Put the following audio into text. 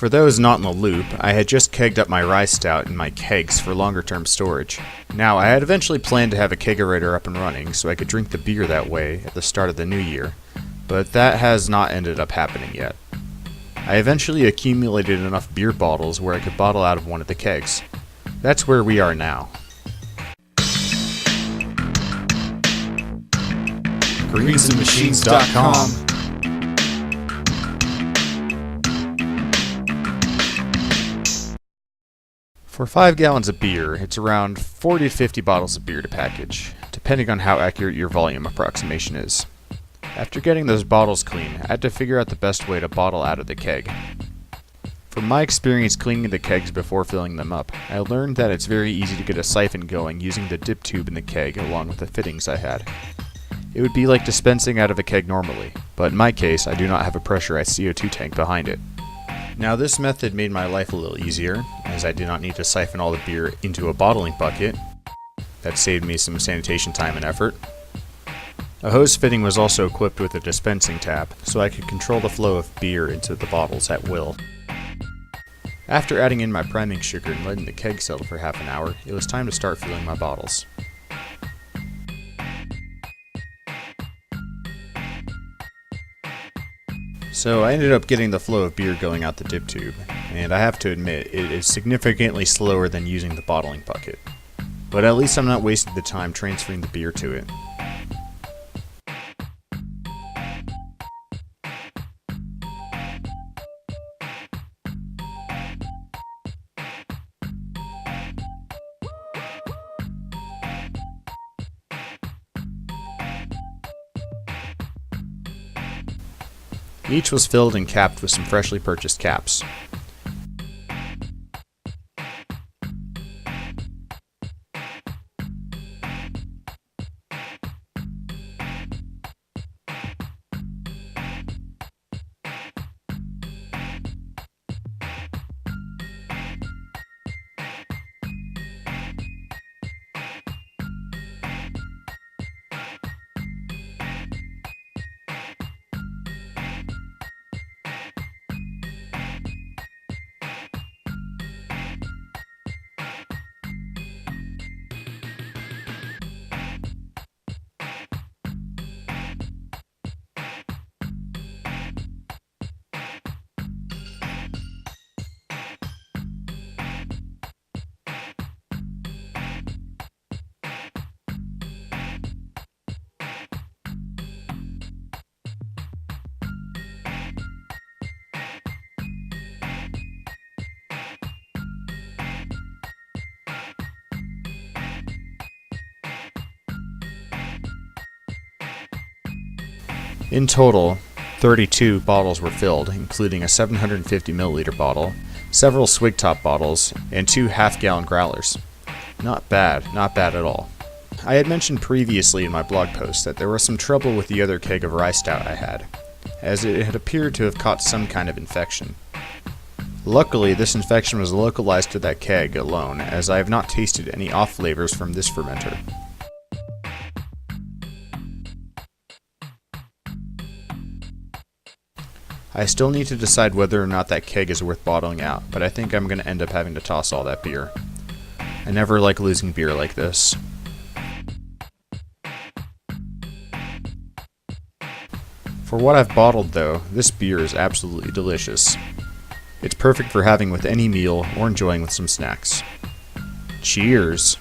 For those not in the loop, I had just kegged up my Rye Stout in my kegs for longer term storage. Now, I had eventually planned to have a kegerator up and running so I could drink the beer that way at the start of the new year, but that has not ended up happening yet. I eventually accumulated enough beer bottles where I could bottle out of one of the kegs. That's where we are now. greensandmachines.com. For 5 gallons of beer, it's around 40 to 50 bottles of beer to package, depending on how accurate your volume approximation is. After getting those bottles clean, I had to figure out the best way to bottle out of the keg. From my experience cleaning the kegs before filling them up, I learned that it's very easy to get a siphon going using the dip tube in the keg along with the fittings I had. It would be like dispensing out of a keg normally, but in my case, I do not have a pressurized CO2 tank behind it. Now, this method made my life a little easier, as I did not need to siphon all the beer into a bottling bucket. That saved me some sanitation time and effort. A hose fitting was also equipped with a dispensing tap, so I could control the flow of beer into the bottles at will. After adding in my priming sugar and letting the keg settle for half an hour, it was time to start filling my bottles. So I ended up getting the flow of beer going out the dip tube, and I have to admit, it is significantly slower than using the bottling bucket. But at least I'm not wasting the time transferring the beer to it. Each was filled and capped with some freshly purchased caps. In total, 32 bottles were filled, including a 750 milliliter bottle, several swig top bottles, and 2 half-gallon growlers. Not bad at all. I had mentioned previously in my blog post that there was some trouble with the other keg of Rye Stout I had, as it had appeared to have caught some kind of infection. Luckily, this infection was localized to that keg alone, as I have not tasted any off flavors from this fermenter. I still need to decide whether or not that keg is worth bottling out, but I think I'm going to end up having to toss all that beer. I never like losing beer like this. For what I've bottled though, this beer is absolutely delicious. It's perfect for having with any meal or enjoying with some snacks. Cheers!